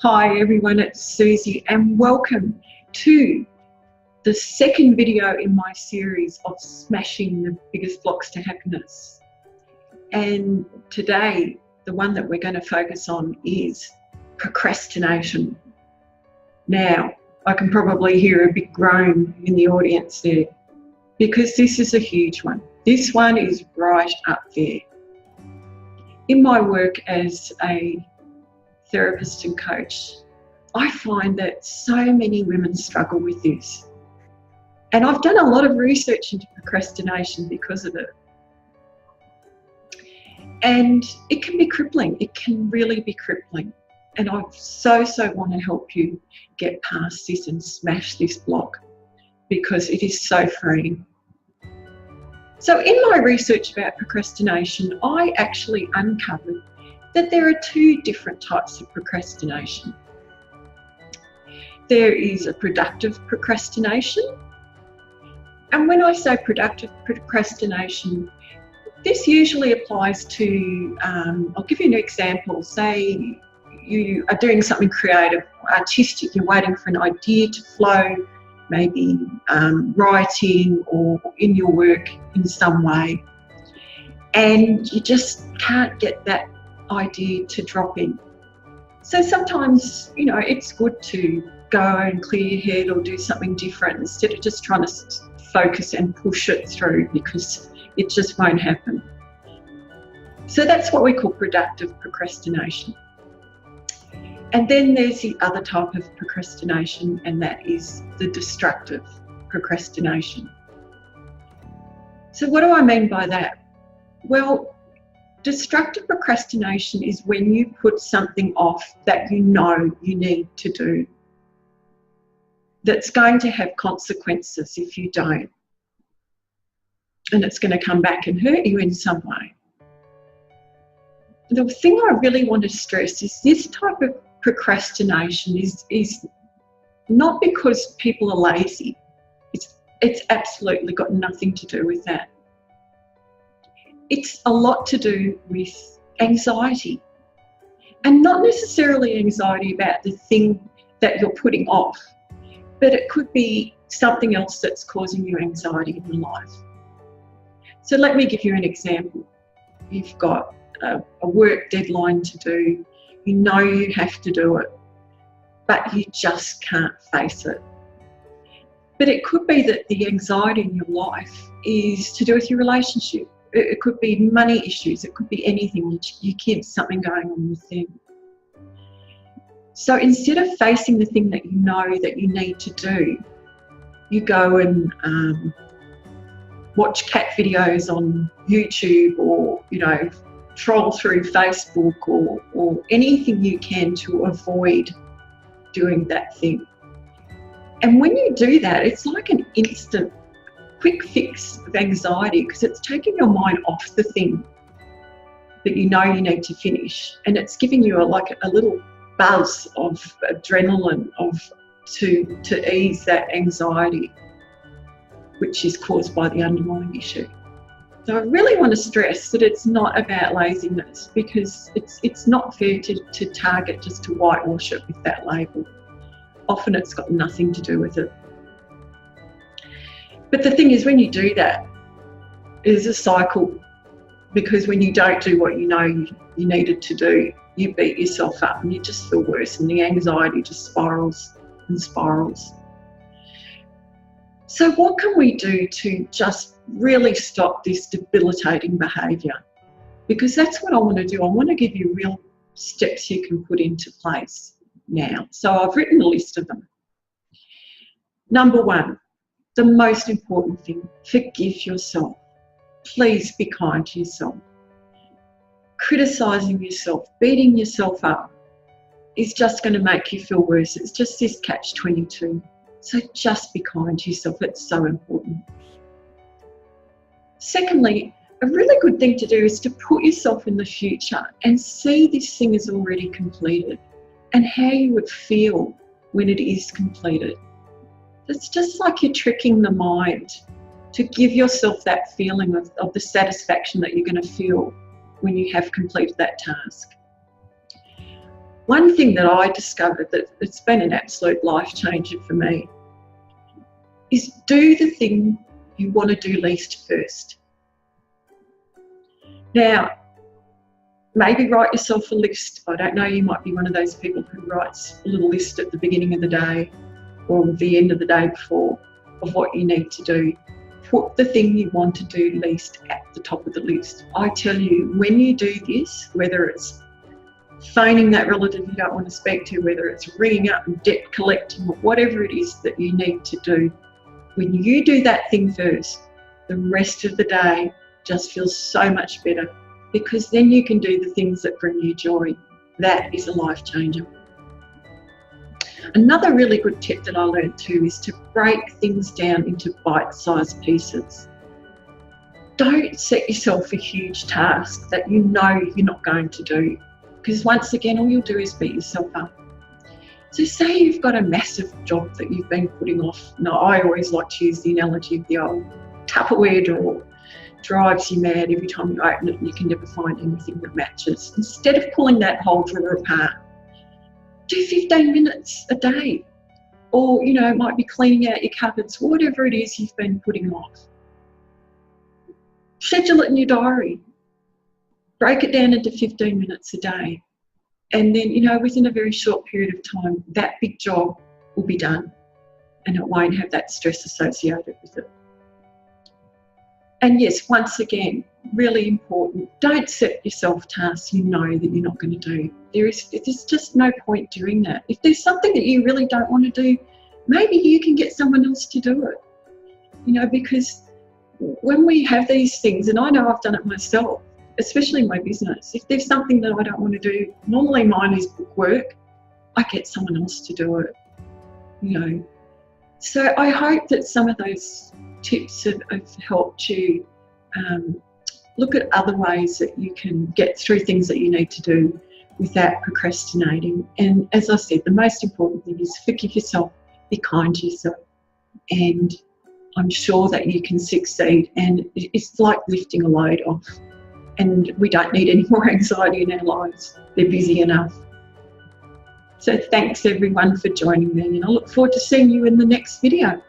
Hi everyone, it's Susie and welcome to the second video in my series of smashing the biggest blocks to happiness. And today, the one that we're going to focus on is procrastination. Now, I can probably hear a big groan in the audience there because this is a huge one. This one is right up there. In my work as a therapist and coach, I find that so many women struggle with this. And I've done a lot of research into procrastination because of it. And it can be crippling. It can really be crippling. And I so want to help you get past this and smash this block because it is so freeing. So in my research about procrastination, I actually uncovered that there are two different types of procrastination. There is a productive procrastination. And when I say productive procrastination, this usually applies to, I'll give you an example. Say you are doing something creative, artistic, you're waiting for an idea to flow, maybe writing or in your work in some way. And you just can't get that idea to drop in. So sometimes, it's good to go and clear your head or do something different instead of just trying to focus and push it through because it just won't happen. So that's what we call productive procrastination. And then there's the other type of procrastination, and that is the destructive procrastination. So what do I mean by that? Well, destructive procrastination is when you put something off that you know you need to do, that's going to have consequences if you don't. And it's going to come back and hurt you in some way. The thing I really want to stress is this type of procrastination is not because people are lazy. It's absolutely got nothing to do with that. It's a lot to do with anxiety, and not necessarily anxiety about the thing that you're putting off, but it could be something else that's causing you anxiety in your life. So let me give you an example. You've got a work deadline to do. You know you have to do it, but you just can't face it. But it could be that the anxiety in your life is to do with your relationship. It could be money issues. It could be anything. Your kids, something going on with them. So instead of facing the thing that you know that you need to do, you go and watch cat videos on YouTube or, troll through Facebook or anything you can to avoid doing that thing. And when you do that, it's like an instant quick fix of anxiety because it's taking your mind off the thing that you know you need to finish, and it's giving you a little buzz of adrenaline to ease that anxiety which is caused by the underlying issue. So I really want to stress that it's not about laziness, because it's not fair to target just to whitewash it with that label. Often it's got nothing to do with it. But the thing is, when you do that, it's a cycle, because when you don't do what you know you needed to do, you beat yourself up and you just feel worse, and the anxiety just spirals and spirals. So what can we do to just really stop this debilitating behaviour? Because that's what I want to do. I want to give you real steps you can put into place now. So I've written a list of them. Number one, the most important thing, forgive yourself. Please be kind to yourself. Criticising yourself, beating yourself up is just going to make you feel worse. It's just this catch-22. So just be kind to yourself. It's so important. Secondly, a really good thing to do is to put yourself in the future and see this thing is already completed and how you would feel when it is completed. It's just like you're tricking the mind to give yourself that feeling of the satisfaction that you're going to feel when you have completed that task. One thing that I discovered that it's been an absolute life changer for me is do the thing you want to do least first. Now, maybe write yourself a list. I don't know, you might be one of those people who writes a little list at the beginning of the day or the end of the day before of what you need to do. Put the thing you want to do least at the top of the list. I tell you, when you do this, whether it's phoning that relative you don't want to speak to, whether it's ringing up and debt collecting or whatever it is that you need to do, when you do that thing first, the rest of the day just feels so much better, because then you can do the things that bring you joy. That is a life changer. Another really good tip that I learned too is to break things down into bite-sized pieces. Don't set yourself a huge task that you know you're not going to do, because once again, all you'll do is beat yourself up. So say you've got a massive job that you've been putting off. Now, I always like to use the analogy of the old Tupperware drawer. Drives you mad every time you open it and you can never find anything that matches. Instead of pulling that whole drawer apart, do 15 minutes a day. Or, you know, it might be cleaning out your cupboards, whatever it is you've been putting off. Schedule it in your diary. Break it down into 15 minutes a day. And then, you know, within a very short period of time, that big job will be done and it won't have that stress associated with it. And yes, once again, really important, don't set yourself tasks you know that you're not going to do. There's just no point doing that. If there's something that you really don't want to do, maybe you can get someone else to do it. You know, because when we have these things, and I know I've done it myself, especially in my business, if there's something that I don't want to do, normally mine is book work, I get someone else to do it, you know. So I hope that some of those tips have helped you look at other ways that you can get through things that you need to do without procrastinating. And as I said, the most important thing is forgive yourself, be kind to yourself, and I'm sure that you can succeed. And it's like lifting a load off, and we don't need any more anxiety in our lives. They're busy enough. So thanks everyone for joining me, and I look forward to seeing you in the next video.